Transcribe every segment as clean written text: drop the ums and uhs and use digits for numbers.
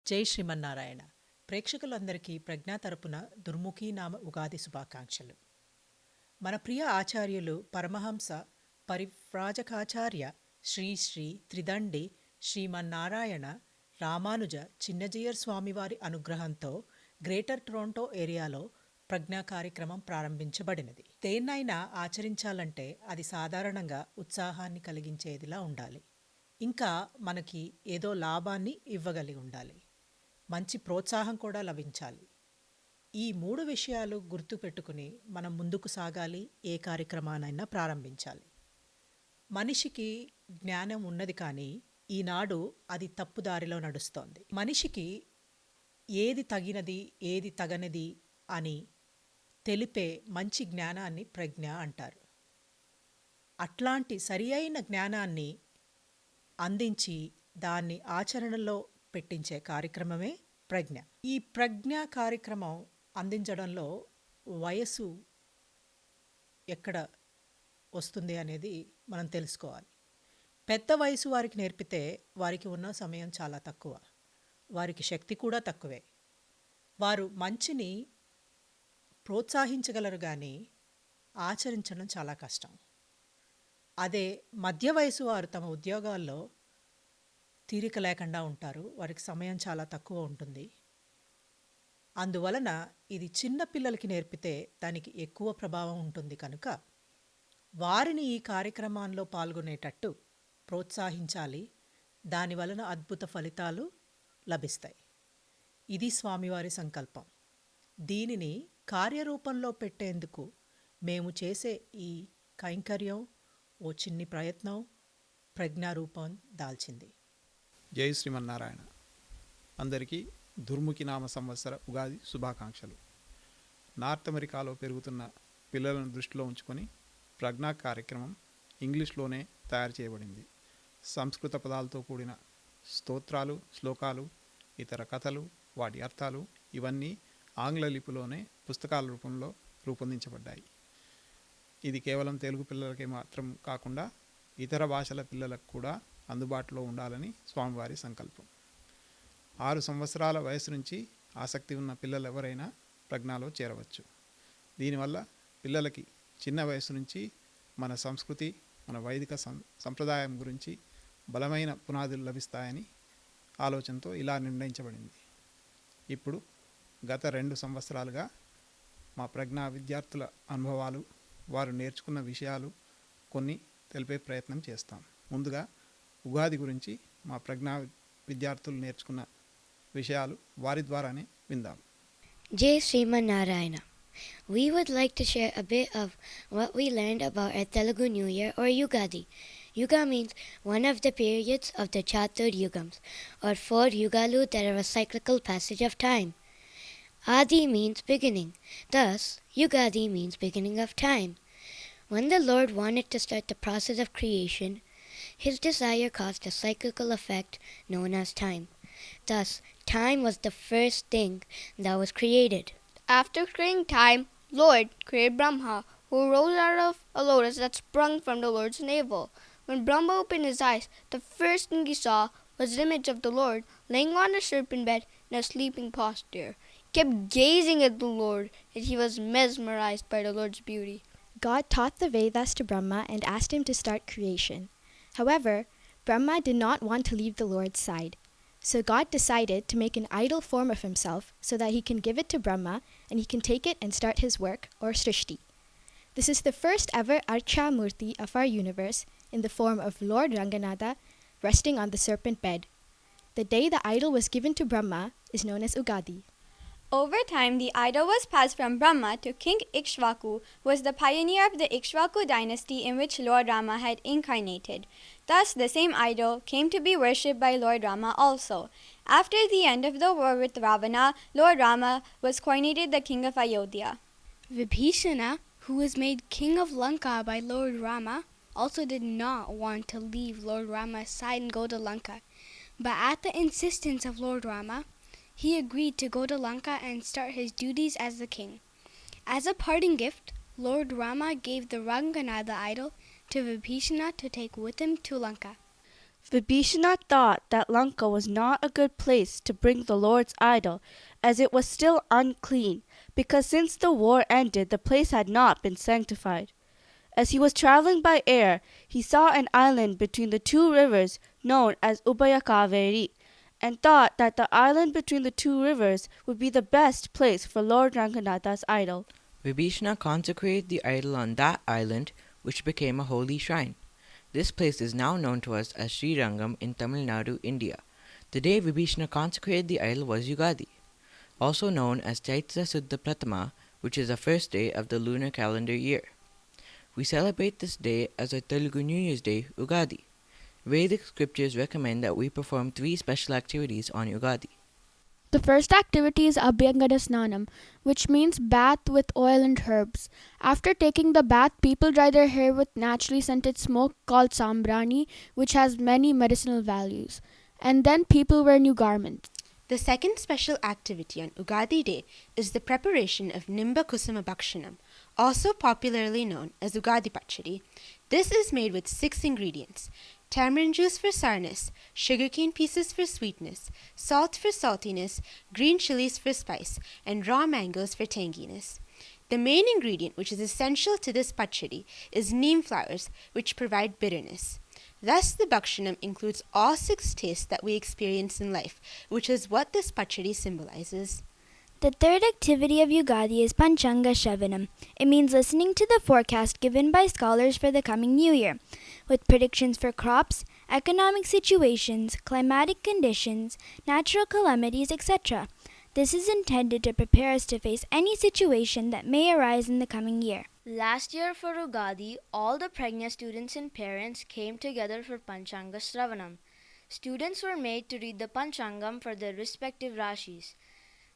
జై శ్రీమన్నారాయణ. ప్రేక్షకులందరికీ ప్రజ్ఞా తరపున దుర్ముఖీ నామ ఉగాది శుభాకాంక్షలు. మన ప్రియ ఆచార్యులు పరమహంస పరివ్రాజకాచార్య శ్రీ శ్రీ త్రిదండి శ్రీమన్నారాయణ రామానుజ చిన్నజీయర్ స్వామివారి అనుగ్రహంతో గ్రేటర్ టొరంటో ఏరియాలో ప్రజ్ఞా కార్యక్రమం ప్రారంభించబడినది. దేన్నైనా ఆచరించాలంటే అది సాధారణంగా ఉత్సాహాన్ని కలిగించేదిలా ఉండాలి. ఇంకా మనకి ఏదో లాభాన్ని ఇవ్వగలిగి ఉండాలి. మంచి ప్రోత్సాహం కూడా లభించాలి. ఈ 3 విషయాలు గుర్తుపెట్టుకుని మనం ముందుకు సాగాలి. ఏ కార్యక్రమానైనా ప్రారంభించాలి. మనిషికి జ్ఞానం ఉన్నది, కానీ ఈనాడు అది తప్పుదారిలో నడుస్తోంది. మనిషికి ఏది తగినది, ఏది తగనిది అని తెలిపే మంచి జ్ఞానాన్ని ప్రజ్ఞ అంటారు. అట్లాంటి సరి అయిన జ్ఞానాన్ని అందించి దాన్ని ఆచరణలో పెట్టించే కార్యక్రమమే ప్రజ్ఞ. ఈ ప్రజ్ఞ కార్యక్రమం అందించడంలో వయసు ఎక్కడ వస్తుంది అనేది మనం తెలుసుకోవాలి. పెద్ద వయసు వారికి నేర్పితే వారికి ఉన్న సమయం చాలా తక్కువ, వారికి శక్తి కూడా తక్కువే. వారు మంచిని ప్రోత్సహించగలరు, కానీ ఆచరించడం చాలా కష్టం. అదే మధ్య వయసు వారు తమ ఉద్యోగాల్లో తీరిక లేకుండా ఉంటారు, వారికి సమయం చాలా తక్కువ ఉంటుంది. అందువలన ఇది చిన్న పిల్లలకి నేర్పితే దానికి ఎక్కువ ప్రభావం ఉంటుంది కనుక వారిని ఈ కార్యక్రమాల్లో పాల్గొనేటట్టు ప్రోత్సహించాలి. దానివలన అద్భుత ఫలితాలు లభిస్తాయి. ఇది స్వామివారి సంకల్పం. దీనిని కార్యరూపంలో పెట్టేందుకు మేము చేసే ఈ కైంకర్యం, ఓ చిన్ని ప్రయత్నం ప్రజ్ఞారూపం దాల్చింది. జై శ్రీమన్నారాయణ. అందరికీ దుర్ముఖి నామ సంవత్సర ఉగాది శుభాకాంక్షలు. నార్త్ అమెరికాలో పెరుగుతున్న పిల్లలను దృష్టిలో ఉంచుకొని ప్రజ్ఞా కార్యక్రమం ఇంగ్లీష్లోనే తయారు చేయబడింది. సంస్కృత పదాలతో కూడిన స్తోత్రాలు, శ్లోకాలు, ఇతర కథలు, వాటి అర్థాలు ఇవన్నీ ఆంగ్ల లిపిలోనే పుస్తకాల రూపంలో రూపొందించబడ్డాయి. ఇది కేవలం తెలుగు పిల్లలకే మాత్రం కాకుండా ఇతర భాషల పిల్లలకు కూడా అందుబాటులో ఉండాలని స్వామివారి సంకల్పం. 6 సంవత్సరాల వయసు నుంచి ఆసక్తి ఉన్న పిల్లలు ఎవరైనా ప్రజ్ఞాలో చేరవచ్చు. దీనివల్ల పిల్లలకి చిన్న వయసు నుంచి మన సంస్కృతి, మన వైదిక సంప్రదాయం గురించి బలమైన పునాదులు లభిస్తాయని ఆలోచనతో ఇలా నిర్ణయించబడింది. ఇప్పుడు గత 2 సంవత్సరాలుగా మా ప్రజ్ఞా విద్యార్థుల అనుభవాలు, వారు నేర్చుకున్న విషయాలు కొన్ని తెలిపే ప్రయత్నం చేస్తాం. ముందుగా ఉగాది గురించి మా ప్రజ్ఞా విద్యార్థులు నేర్చుకున్న విషయాలు వారి ద్వారానే విందాం. Jai Sriman Narayana. We would like to share a bit of what we learned about our Telugu New Year or Yugadi. Yuga means one of the periods of the Chatur Yugams, or 4 Yugalu that are a cyclical passage of time. Adi means beginning. Thus, Yugadi means beginning of time. When the Lord wanted to start the process of creation, his desire caused a cyclical effect known as time. Thus, time was the first thing that was created. After creating time, Lord created Brahma, who rose out of a lotus that sprung from the Lord's navel. When Brahma opened his eyes, the first thing he saw was the image of the Lord laying on a serpent bed in a sleeping posture. He kept gazing at the Lord, and he was mesmerized by the Lord's beauty. God taught the Vedas to Brahma and asked him to start creation. However, Brahma did not want to leave the Lord's side. So God decided to make an idol form of himself so that he can give it to Brahma and he can take it and start his work, or Srishti. This is the first ever Archa Murti of our universe in the form of Lord Ranganatha resting on the serpent bed. The day the idol was given to Brahma is known as Ugadi. Over time, the idol was passed from Brahma to King Ikshvaku, who was the pioneer of the Ikshvaku dynasty in which Lord Rama had incarnated. Thus, the same idol came to be worshipped by Lord Rama also. After the end of the war with Ravana, Lord Rama was coronated the king of Ayodhya. Vibhishana, who was made king of Lanka by Lord Rama, also did not want to leave Lord Rama's side and go to Lanka. But at the insistence of Lord Rama, he agreed to go to Lanka and start his duties as the king. As a parting gift, Lord Rama gave the Ranganatha idol to Vibhishana to take with him to Lanka. Vibhishana thought that Lanka was not a good place to bring the Lord's idol, as it was still unclean, because since the war ended the place had not been sanctified. As he was traveling by air, he saw an island between the two rivers known as Ubaya Kaveri, and thought that the island between the two rivers would be the best place for Lord Ranganatha's idol. Vibhishana consecrated the idol on that island, which became a holy shrine. This place is now known to us as Srirangam in Tamil Nadu, India. The day Vibhishana consecrated the idol was Yugadi, also known as Chaitra Suddha Pratama, which is the first day of the lunar calendar year. We celebrate this day as our Telugu New Year's Day, Ugadi. Vedic scriptures recommend that we perform 3 special activities on Ugadi. The first activity is Abhyangana Snanam, which means bath with oil and herbs. After taking the bath, people dry their hair with naturally scented smoke called sambrani, which has many medicinal values. And then people wear new garments. The second special activity on Ugadi Day is the preparation of Nimba Kusuma Bhakshanam, also popularly known as Ugadi Pachadi. This is made with 6 ingredients: tamarind juice for sourness, sugarcane pieces for sweetness, salt for saltiness, green chilies for spice, and raw mangoes for tanginess. The main ingredient, which is essential to this pachadi, is neem flowers, which provide bitterness. Thus, the Bhakshanam includes all 6 tastes that we experience in life, which is what this pachadi symbolizes. The third activity of Yugadi is Panchanga Shravanam. It means listening to the forecast given by scholars for the coming new year, with predictions for crops, economic situations, climatic conditions, natural calamities, etc. This is intended to prepare us to face any situation that may arise in the coming year. Last year for Ugadi, all the Pragna students and parents came together for Panchanga Shravanam. Students were made to read the Panchangam for their respective Rashis.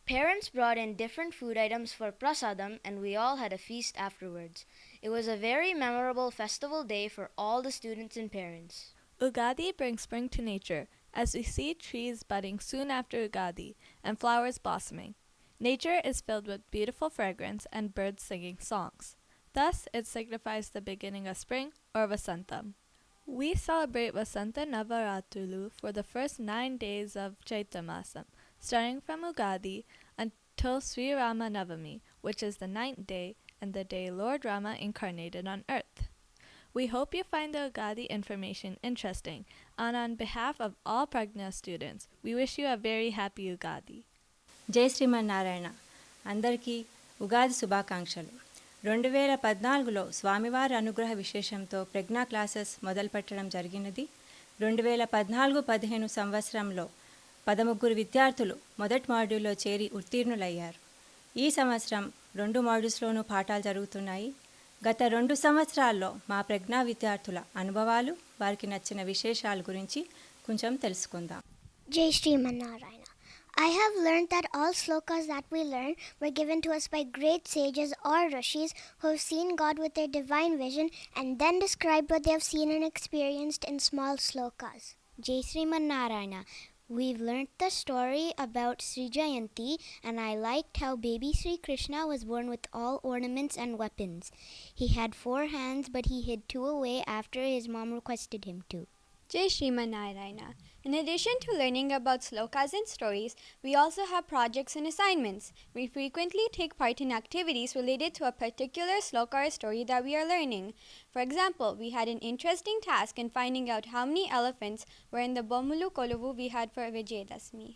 Parents brought in different food items for prasadam and we all had a feast afterwards. It was a very memorable festival day for all the students and parents. Ugadi brings spring to nature, as we see trees budding soon after Ugadi and flowers blossoming. Nature is filled with beautiful fragrance and birds singing songs. Thus, it signifies the beginning of spring or Vasantam. We celebrate Vasanta Navaratulu for the first 9 days of Chaitra Masam, starting from Ugadi until Sri Rama Navami, which is the 9th day and the day Lord Rama incarnated on earth. We hope you find the Ugadi information interesting, and on behalf of all Pragna students, we wish you a very happy Ugadi. జై శ్రీమన్నారాయణ. అందరికీ ఉగాది శుభాకాంక్షలు. 2014లో స్వామివారి అనుగ్రహ విశేషంతో ప్రజ్ఞా classes మొదలుపెట్టడం జరిగినది. 2014-15 సంవత్సరంలో 13 విద్యార్థులు మొదటి మాడ్యూల్లో చేరి ఉత్తీర్ణులయ్యారు. ఈ సంవత్సరం 2 మాడ్యూల్స్లోనూ పాఠాలు జరుగుతున్నాయి. గత 2 సంవత్సరాల్లో మా ప్రజ్ఞా విద్యార్థుల అనుభవాలు, వారికి నచ్చిన విశేషాల గురించి కొంచెం తెలుసుకుందాం. Jai Srimanarayana. I have learned that all slokas that we learn were given to us by great sages or rishis who have seen God with their divine vision and then described what they have seen and experienced in small slokas. Jai Srimanarayana. We've learnt the story about Sri Jayanti, and I liked how baby Sri Krishna was born with all ornaments and weapons. He had 4 hands, but he hid 2 away after his mom requested him to. Jai Srimanarayana. In addition to learning about slokas and stories, we also have projects and assignments. We frequently take part in activities related to a particular sloka or story that we are learning. For example, we had an interesting task in finding out how many elephants were in the Bomulu Koluvu we had for Vijayadashmi.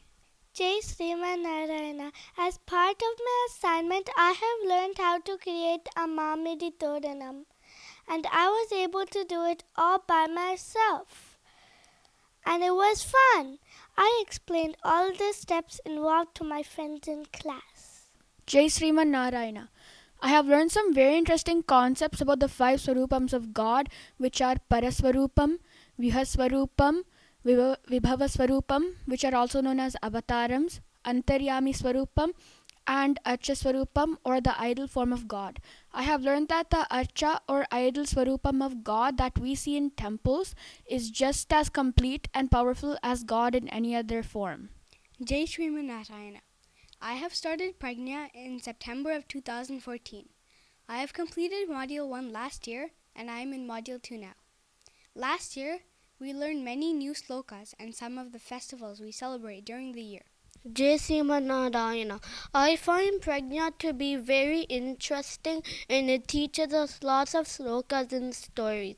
Jai Srimanarayana. As part of my assignment, I have learned how to create a Mamidi Todanam, and I was able to do it all by myself. And it was fun. I explained all the steps involved to my friends in class. Jai Srimanarayana. I have learned some very interesting concepts about the 5 Swarupams of God, which are Paraswarupam, Vihaswarupam, Vibhavaswarupam, which are also known as Avatarams, Antaryami Swarupam, and Archa Swarupam, or the idol form of God. I have learned that the Archa or idol Swarupam of God that we see in temples is just as complete and powerful as God in any other form. Jai Srimanarayana. I have started Pragna in September of 2014. I have completed Module 1 last year, and I am in Module 2 now. Last year, We learn many new slokas and some of the festivals we celebrate during the year. Jai Srimanarayana. I find Pragya to be very interesting and it teaches us lots of slokas and stories.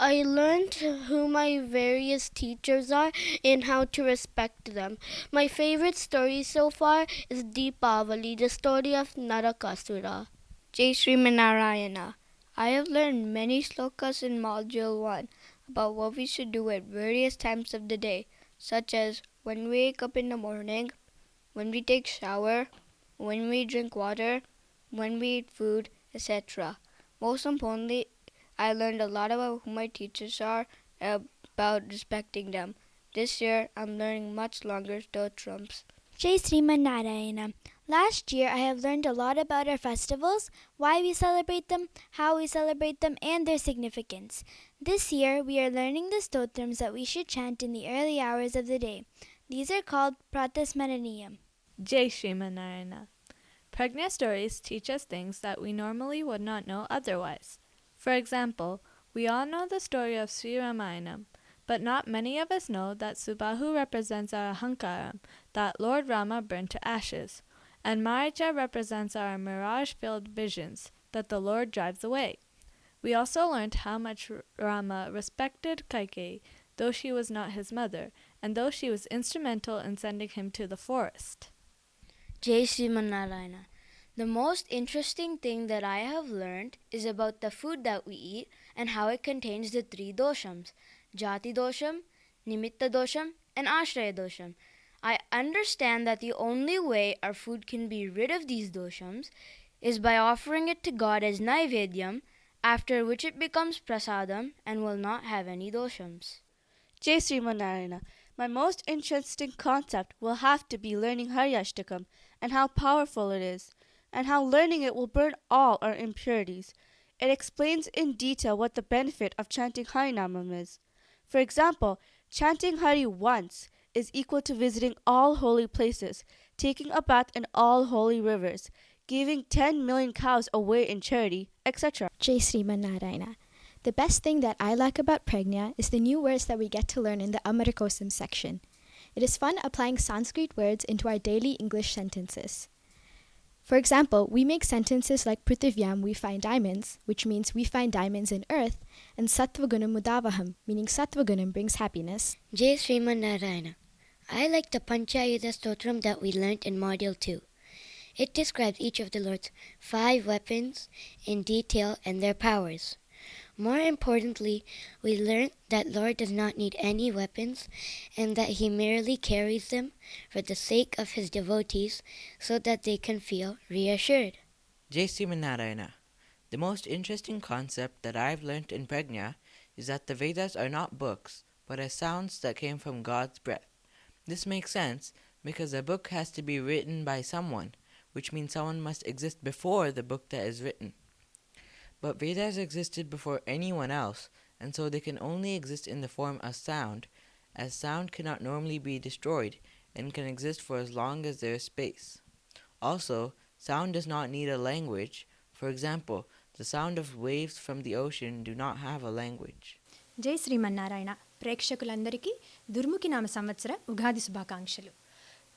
I learned who my various teachers are and how to respect them. My favorite story so far is Deepavali, the story of Narakasura. Jai Srimanarayana. I have learned many slokas in Module 1 about what we should do at various times of the day, such as when we wake up in the morning, when we take shower, when we drink water, when we eat food, etc. Most importantly, I learned a lot about who my teachers are and about respecting them. This year, I'm learning much longer stotrams. Jai Srimanarayana. Last year, I have learned a lot about our festivals, why we celebrate them, how we celebrate them, and their significance. This year, we are learning the stotrams that we should chant in the early hours of the day. These are called Pratasmaraniyam. Jai Srimanarayana. Pragna stories teach us things that we normally would not know otherwise. For example, we all know the story of Sri Ramayana, but not many of us know that Subahu represents our Ahankaram, that Lord Rama burned to ashes, and Maricha represents our mirage-filled visions, that the Lord drives away. We also learned how much Rama respected Kaikeyi, though she was not his mother, and though she was instrumental in sending him to the forest. Jai Srimanarayana. The most interesting thing that I have learned is about the food that we eat and how it contains the three doshams, Jati dosham, Nimitta dosham, and Ashraya dosham. I understand that the only way our food can be rid of these doshams is by offering it to God as Naivedyam, after which it becomes prasadam and will not have any doshams. Jai Srimanarayana. My most interesting concept will have to be learning Haryashtakam and how powerful it is, and how learning it will burn all our impurities. It explains in detail what the benefit of chanting Harinamam is. For example, chanting Hari once is equal to visiting all holy places, taking a bath in all holy rivers, giving 10 million cows away in charity, etc. Jai Srimanarayana. The best thing that I like about Pragya is the new words that we get to learn in the Amarikosam section. It is fun applying Sanskrit words into our daily English sentences. For example, we make sentences like Prithvivyam we find diamonds, which means we find diamonds in earth, and Sattvagunam Mudavaham, meaning Sattvagunam brings happiness. Jai Srimanarayana. I like the Panchayuta Stotram that we learnt in Module 2. It describes each of the Lord's 5 weapons in detail and their powers. More importantly, we learnt that Lord does not need any weapons and that he merely carries them for the sake of his devotees so that they can feel reassured. Jai Srimanarayana. The most interesting concept that I've learnt in Pragna is that the Vedas are not books, but as sounds that came from God's breath. This makes sense because a book has to be written by someone, which means someone must exist before the book that is written. But Vedas existed before anyone else, and so they can only exist in the form of sound, as sound cannot normally be destroyed and can exist for as long as there is space. Also, sound does not need a language. For example, the sound of waves from the ocean do not have a language. జై శ్రీమన్నారాయణ. ప్రేక్షకులందరికీ దుర్ముఖి నామ సంవత్సర ఉగాది శుభాకాంక్షలు.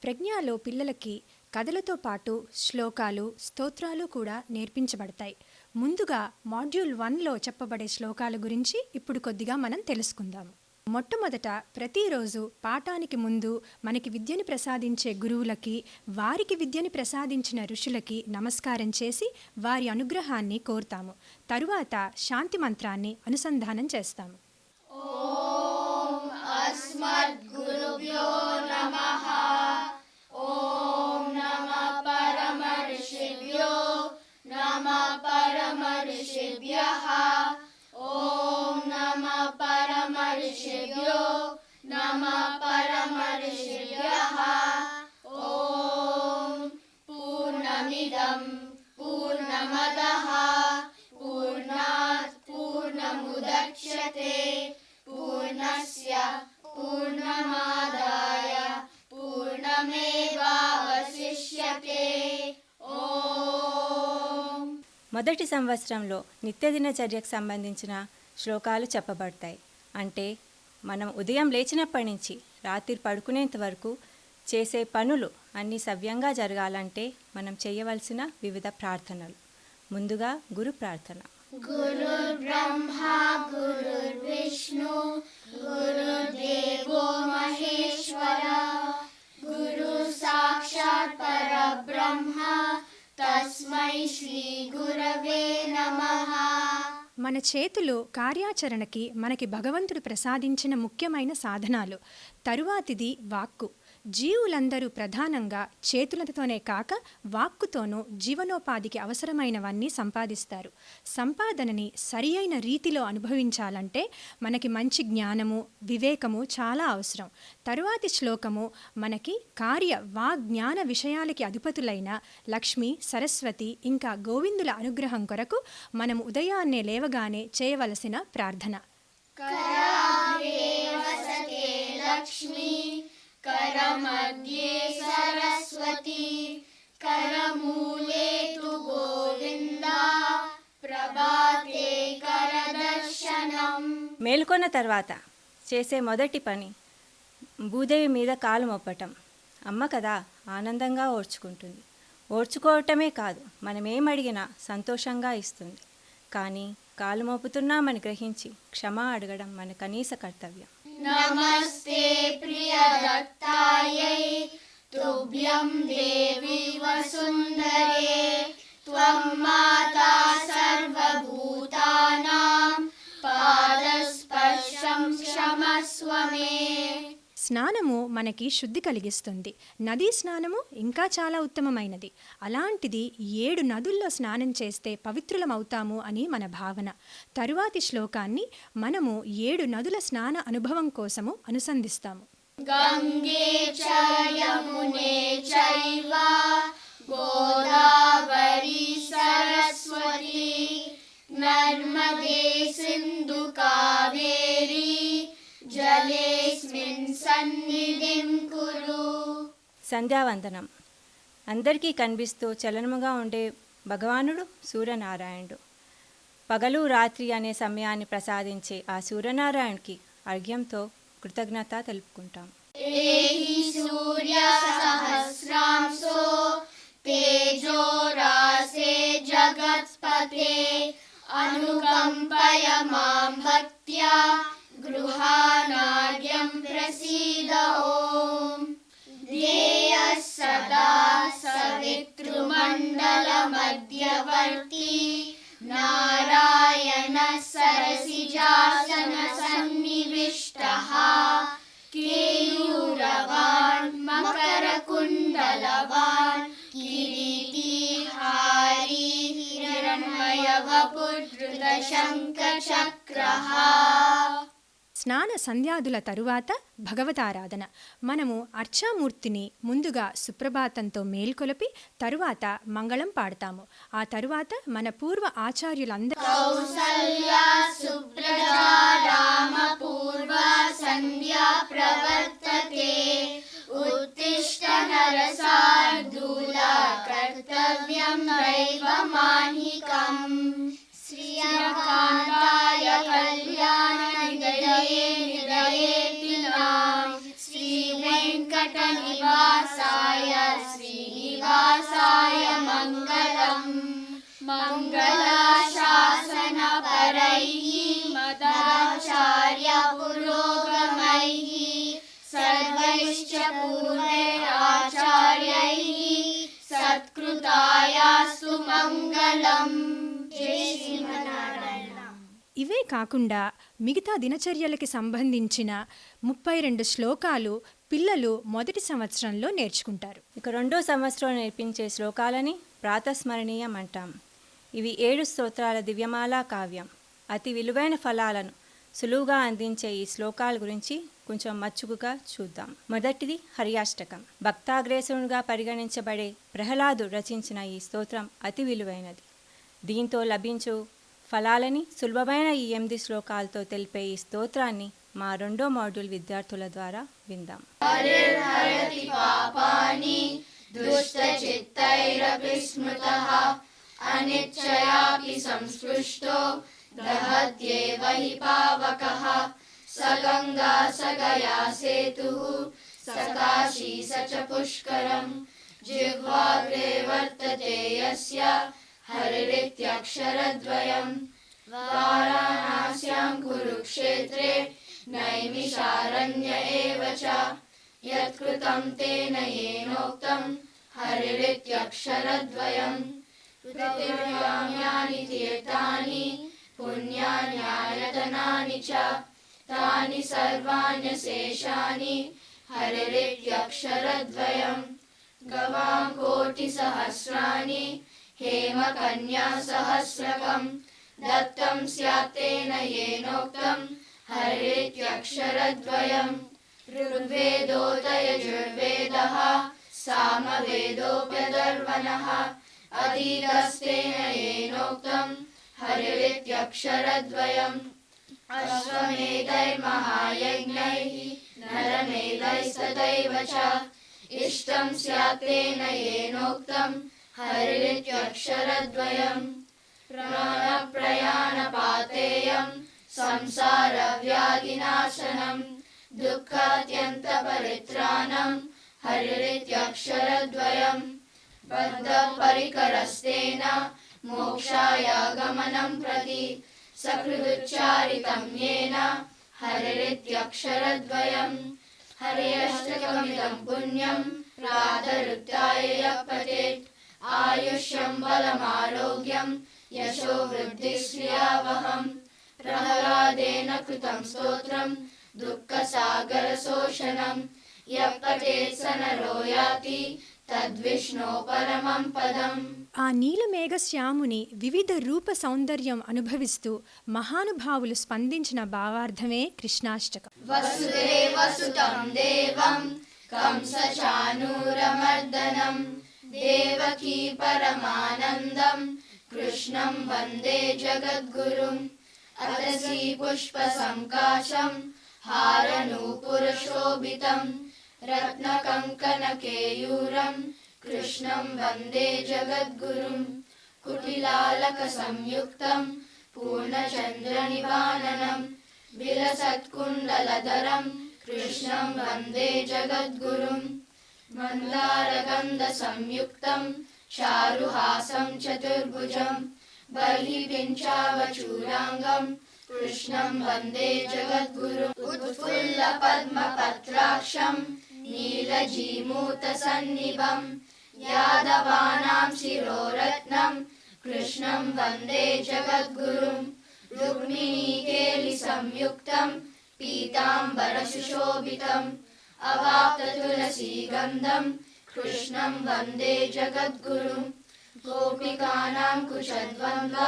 ప్రజ్ఞాలో పిల్లలకి కథలతో పాటు శ్లోకాలు, స్తోత్రాలు కూడా నేర్పించబడతాయి. ముందుగా మాడ్యూల్ 1లో చెప్పబడే శ్లోకాల గురించి ఇప్పుడు కొద్దిగా మనం తెలుసుకుందాము. మొట్టమొదట ప్రతిరోజు పాఠానికి ముందు మనకి విద్యని ప్రసాదించే గురువులకి, వారికి విద్యని ప్రసాదించిన ఋషులకి నమస్కారం చేసి వారి అనుగ్రహాన్ని కోరుతాము. తరువాత శాంతి మంత్రాన్ని అనుసంధానం చేస్తాము. ఓం అస్మద్గురుభ్యో నమః. ఓం నమః పరమర్షిభ్యో నమః పరమర్షిభ్యః. ఓం నమః పరమర్షిభ్యో నమః పరమర్షిభ్యః. ఓం పూర్ణమిదం పూర్ణమదః పూర్ణాత్ పూర్ణముదచ్యతే పూర్ణస్య పూర్ణమాదాయ పూర్ణమేవావశిష్యతే. ఓం. మొదటి సంవత్సరంలో నిత్య దినచర్యకు సంబంధించిన శ్లోకాలు చెప్పబడతాయి. అంటే మనం ఉదయం లేచినప్పటి నుంచి రాత్రి పడుకునేంత వరకు చేసే పనులు అన్నీ సవ్యంగా జరగాలంటే మనం చేయవలసిన వివిధ ప్రార్థనలు. ముందుగా గురు ప్రార్థన. गुरुर्ब्रह्मा गुरुर्विष्णु गुरुर्देवो महेश्वरा गुरु साक्षात् परब्रह्म तस्मै श्री गुरवे नमः. మన చేతులు కార్యాచరణకి మనకి భగవంతుడు ప్రసాదించిన ముఖ్యమైన సాధనాలు. తరువాతిది వాక్కు. జీవులందరూ ప్రధానంగా చేతులతోనే కాక వాక్కుతోనూ జీవనోపాధికి అవసరమైనవన్నీ సంపాదిస్తారు. సంపాదనని సరి అయిన రీతిలో అనుభవించాలంటే మనకి మంచి జ్ఞానము, వివేకము చాలా అవసరం. తరువాతి శ్లోకము మనకి కార్య వాగ్జ్ఞాన విషయాలకి అధిపతులైన లక్ష్మి, సరస్వతి ఇంకా గోవిందుల అనుగ్రహం కొరకు మనం ఉదయాన్నే లేవగానే చేయవలసిన ప్రార్థన. कराग्रे वसते लक्ष्मी करमध्ये सरस्वती करमूले तु गोविन्दा प्रभाते करदर्शनम्. మేల్కొన్న తర్వాత చేసే మొదటి పని భూదేవి మీద కాలు మోపటం. అమ్మ కదా ఆనందంగా ఓర్చుకుంటుంది. ఓర్చుకోవటమే కాదు, మనమేం అడిగినా సంతోషంగా ఇస్తుంది. కానీ కాలు మోపుతున్నామని గ్రహించి క్షమా అడగడం మన కనీస కర్తవ్యం. नमस्ते प्रियदत्तायै तुभ्यं देवी वसुन्धरे त्वं माता सर्वभूतानां पादस्पर्शं क्षमस्व मे. స్నానము మనకి శుద్ధి కలిగిస్తుంది. నదీ స్నానము ఇంకా చాలా ఉత్తమమైనది. అలాంటిది 7 నదుల్లో స్నానం చేస్తే పవిత్రులమవుతాము అని మన భావన. తరువాతి శ్లోకాన్ని మనము 7 నదుల స్నాన అనుభవం కోసము అనుసంధిస్తాము. गङ्गे च यमुने चैव गोदावरी सरस्वती नर्मदे सिन्धु कावेरी जलेऽस्मिन् सन्निधिं कुरु. సంధ్యావందనం. అందరికీ కనిపిస్తూ చలనముగా ఉండే భగవానుడు సూర్యనారాయణుడు. పగలు రాత్రి అనే సమయాన్ని ప్రసాదించే ఆ సూర్యనారాయణుడికి అర్ఘ్యంతో కృతజ్ఞత తెలుపుకుంటాం. एहि सूर्यसहस्रांशो तेजोरासे जगत्पते अनुकम्पय मां भक्त्या गृहाणार्घ्यं प्रसीद ॐ. ध्येयः सदा सवितृमण्डलमध्यवर्ती नारायणः सरसिजासनसन्निविष्टः केयूरवान् मकरकुण्डलवान् किरीटिहारी हिरण्मयवपुर्धृतशङ्खचक्रः. స్నాన సంధ్యాదుల తరువాత భగవతారాధన. మనము అర్చామూర్తిని ముందుగా సుప్రభాతంతో మేల్కొలిపి తరువాత మంగళం పాడతాము. ఆ తరువాత మన పూర్వ ఆచార్యులందరూ कौसल्या सुप्रजा रामपूर्वा सन्ध्या प्रवर्तते उत्तिष्ठ नरसार्दूला कर्तव्यं दैवमान्निकम्. श्रियकान्ताय कल्याणनिधये निधयेतिनां श्रीवेङ्कटनिवासाय श्रीनिवासाय मङ्गलम्. मङ्गलाशासनपरैः मदाचार्य पुरोगमैः सर्वैश्च पूर्वैराचार्यैः सत्कृतायास्तु मङ्गलम्. जय श्रीमन्नारायण. ఇవే కాకుండా మిగతా దినచర్యలకి సంబంధించిన 32 శ్లోకాలు పిల్లలు మొదటి సంవత్సరంలో నేర్చుకుంటారు. ఇక రెండో సంవత్సరంలో నేర్పించే శ్లోకాలని ప్రాతస్మరణీయం అంటాం. ఇవి 7 స్తోత్రాల దివ్యమాలా కావ్యం. అతి విలువైన ఫలాలను సులువుగా అందించే ఈ శ్లోకాల గురించి కొంచెం మచ్చుకుగా చూద్దాం. మొదటిది హరియాష్టకం. భక్తాగ్రేసునిగా పరిగణించబడే ప్రహ్లాదుడు రచించిన ఈ స్తోత్రం అతి విలువైనది. దీంతో లభించు ఫలాలని సులభమైన ఈ 8 శ్లోకాలతో తెలిపే ఈ స్తోత్రాన్ని మా రెండో మాడ్యూల్ విద్యార్థుల ద్వారా విందాం. हरिर्हरति पापानि दुष्टचित्तैरपि स्मृतः अनिच्छयापि संस्पृष्टो दहत्येव हि पावकः स गङ्गा स गया सेतुः स काशी स च पुष्करम् जिह्वाग्रे वर्तते यस्य हरिरित्यक्षरद्वयम् वाराणस्यां कुरुक्षेत्रे नैमिषारण्य एव च यत्कृतं तेन येनोक्तं हरिरित्यक्षरद्वयम् पृथिव्यां यानि तीर्थानि पुण्यान्यायतनानि च तानि सर्वाण्यशेषानि हरिरित्यक्षरद्वयम् गवां कोटिसहस्राणि हेमकन्यासहस्रकम् दत्तं स्यात् तेन येनोक्तं हरिरित्यक्षरद्वयम् ऋग्वेदोऽयजुर्वेदः सामवेदोऽप्यधर्वणः अधीतस्तेन येनोक्तं हरिरित्यक्षरद्वयम् अश्वमेधैर्महायज्ञैः नरमेधैस्तथैव च इष्टं स्यात् तेन येनोक्तं हरिरित्यक्षरद्वयम् प्राणप्रयाणपातेयं संसारव्याधिनाशनं दुःखात्यन्तपरित्राणं हरिरित्यक्षरद्वयम् बद्धपरिकरस्तेन मोक्षाय गमनं प्रति सकृदुच्चारितं येन हरिरित्यक्षरद्वयम् हरिरष्टकमिदं पुण्यं प्रातरुत्थाय यः पठेत् आयुष्यं बलमारोग्यं यशो वृद्धिश्रियावहम् प्रह्लादेन कृतं स्तोत्रं दुःखसागरशोषणं यः पठेत् स नरो याति तद्विष्णो परमं पदम् ఆ నీలమేఘశ్యాముని వివిధ రూప సౌందర్యం అనుభవిస్తూ మహానుభావులు స్పందించిన భావార్థమే కృష్ణాష్టకం. వసుదేవసుతం దేవం కంసచానూరమర్దనం దేవకీ పరమానందం కృష్ణం వందే జగద్గురుం అతసీ పుష్పసంకాశం హారనూపురశోభితం రత్నకంకణకేయూరం कृष्णं वन्दे जगद्गुरुं कुटिलालकसंयुक्तं पूर्णचन्द्रनिवाननं विलसत्कुण्डलधरं कृष्णं वन्दे जगद्गुरुं मन्दारगन्धसंयुक्तं चारुहासं चतुर्भुजं बर्हिपिञ्चावचूडाङ्गं कृष्णं वन्दे जगद्गुरुम् उत्फुल्लपद्मपत्राक्षं नीलजीमूतसन्निभं यादवानां शिरोरत्नं कृष्णं वन्दे जगद्गुरुं रुक्मिणीकेलिसंयुक्तं पीताम्बरसुशोभितम् अवाप्ततुलसीगन्धं कृष्णं वन्दे जगद्गुरुं गोपिकानां कुशद्वन्द्व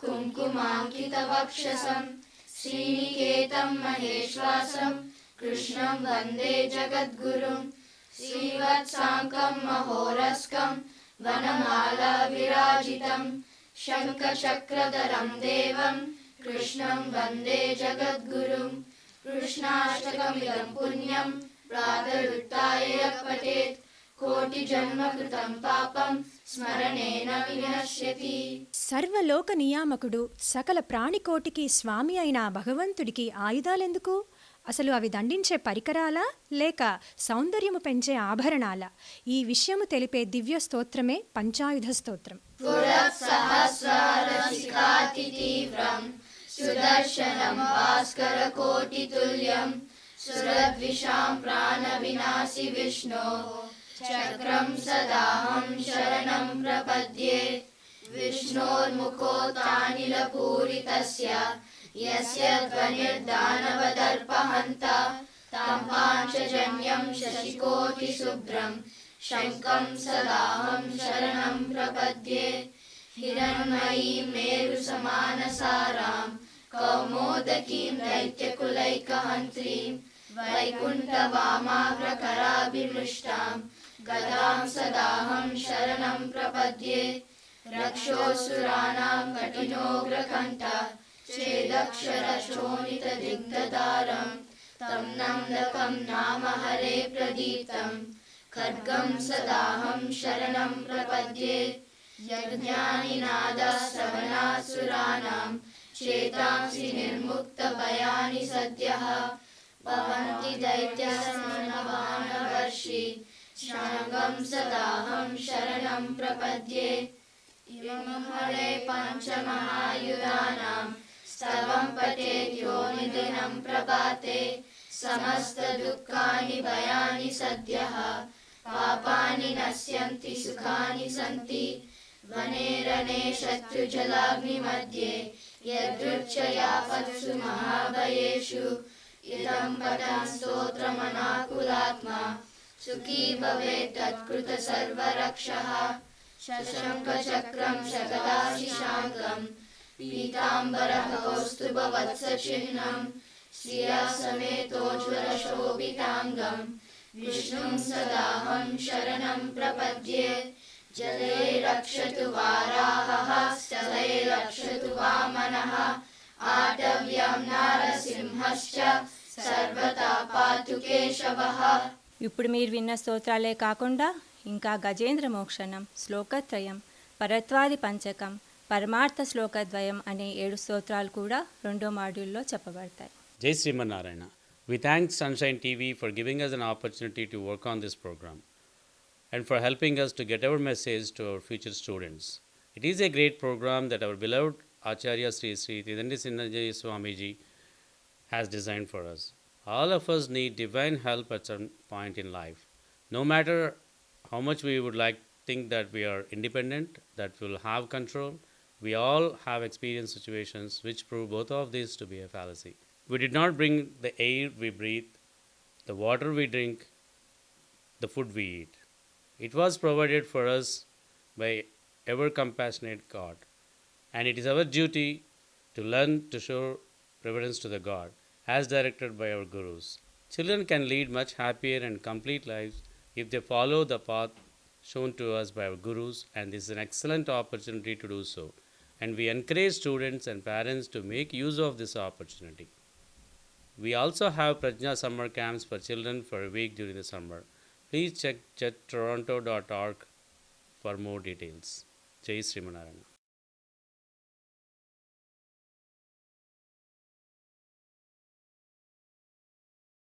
कुङ्कुमाङ्कितवक्षसं श्रीनिकेतं महेश्वासं कृष्णं वन्दे जगद्गुरुं श्रीवत्साङ्कं महोरस्कं वनमाला विराजितं शङ्खचक्रधरं देवं कृष्णं वन्दे जगद्गुरुं कृष्णाष्टकमिदं पुण्यं प्रातरुत्थाय यः पठेत् कोटिजन्मकृतं पापं स्मरणेन विनश्यति. సర్వలోక నియామకుడు సకల ప్రాణికోటికి స్వామి అయిన భగవంతుడికి ఆయుధాలెందుకు? అసలు అవి దండించే పరికరాలా లేక సౌందర్యము పెంచే ఆభరణాలా? ఈ విషయము తెలిపే దివ్య స్తోత్రమే పంచాయుధ స్తోత్రం. పురఃసహస్రారశిఖాతితీవ్రం సుదర్శనం భాస్కరకోటితుల్యం సురద్విషాం ప్రాణవినాశి విష్ణో చక్రం సదాహం శరణం ప్రపద్యే విష్ణోర్ముఖోతానిలపూరితస్య యస్య ధ్వనిర్దానవదర్పహంత తం పాంచజన్యం శశికోటిశుభ్రం శంఖం సదాహం శరణం ప్రపద్యే హిరణ్మయీం మేరుసమానసారాం కౌమోదకీం దైత్యకులైకహంత్రీం వైకుంఠవామాగ్రకరాభిమృష్టాం గదాం సదాహం శరణం ప్రపద్యే రక్షోసురాణాం కఠినోగ్రకంఠ చేదక్షరశోణితదిగ్ధదారం తం నందకం నామ హరే ప్రదీప్తం ఖడ్గం సదాహం శరణం ప్రపద్యే యజ్ఞానినాదశ్రవణాసురాణాం चेतांसि निर्मुक्तभयानि सद्यः भवन्ति दैत्यस्मनबाणवर्षि शृङ्गं सदाहं शरणं प्रपद्ये इमं हरे पञ्चमहायुधानां स्तवं पठेत् यो निदिनं प्रभाते समस्तदुःखानि भयानि सद्यः पापानि नश्यन्ति सुखानि सन्ति वने रणे शत्रुजलाग्निमध्ये यदृच्छयापत्सु महाभयेषु इदं पठन् स्तोत्रमनाकुलात्मा सुखी भवेत् तत्कृतसर्वरक्षः शशङ्खचक्रं शगदाशिशाङ्कं पीताम्बरकौस्तुभवत्सचिह्नं श्रियासमेतोज्ज्वलशोभिताङ्गं विष्णुं सदाहं शरणं प्रपद्ये जले रक्षतु वाराहः स्थले रक्षतु वामनः आटव्यां नारसिंहश्च सर्वथा पातु केशवः. ఇప్పుడు మీరు విన్న స్తోత్రాలే కాకుండా ఇంకా గజేంద్ర మోక్షణం, శ్లోకత్రయం, పరత్వాది పంచకం, పరమార్థ శ్లోకద్వయం అనే 7 స్తోత్రాలు కూడా రెండో మాడ్యూల్లో చెప్పబడతాయి. Jai Srimanarayana. We thank Sunshine TV for giving us an opportunity to work on this program and for helping us to get our message to our future students. It is a great program that our beloved Acharya Sri Sri Tidandi Sinnajaya Swamiji has designed for us. All of us need divine help at some point in life. No matter how much we would like think that we are independent, that we will have control, we all have experienced situations which prove both of these to be a fallacy. We did not bring the air we breathe, the water we drink, the food we eat. It was provided for us by ever compassionate God, and it is our duty to learn to show reverence to the God as directed by our gurus. Children can lead much happier and complete lives if they follow the path shown to us by our gurus, and this is an excellent opportunity to do so. And we encourage students and parents to make use of this opportunity. We also have Prajna summer camps for children for a week during the summer. Please check toronto.org for more details. Jai Srimanarayana.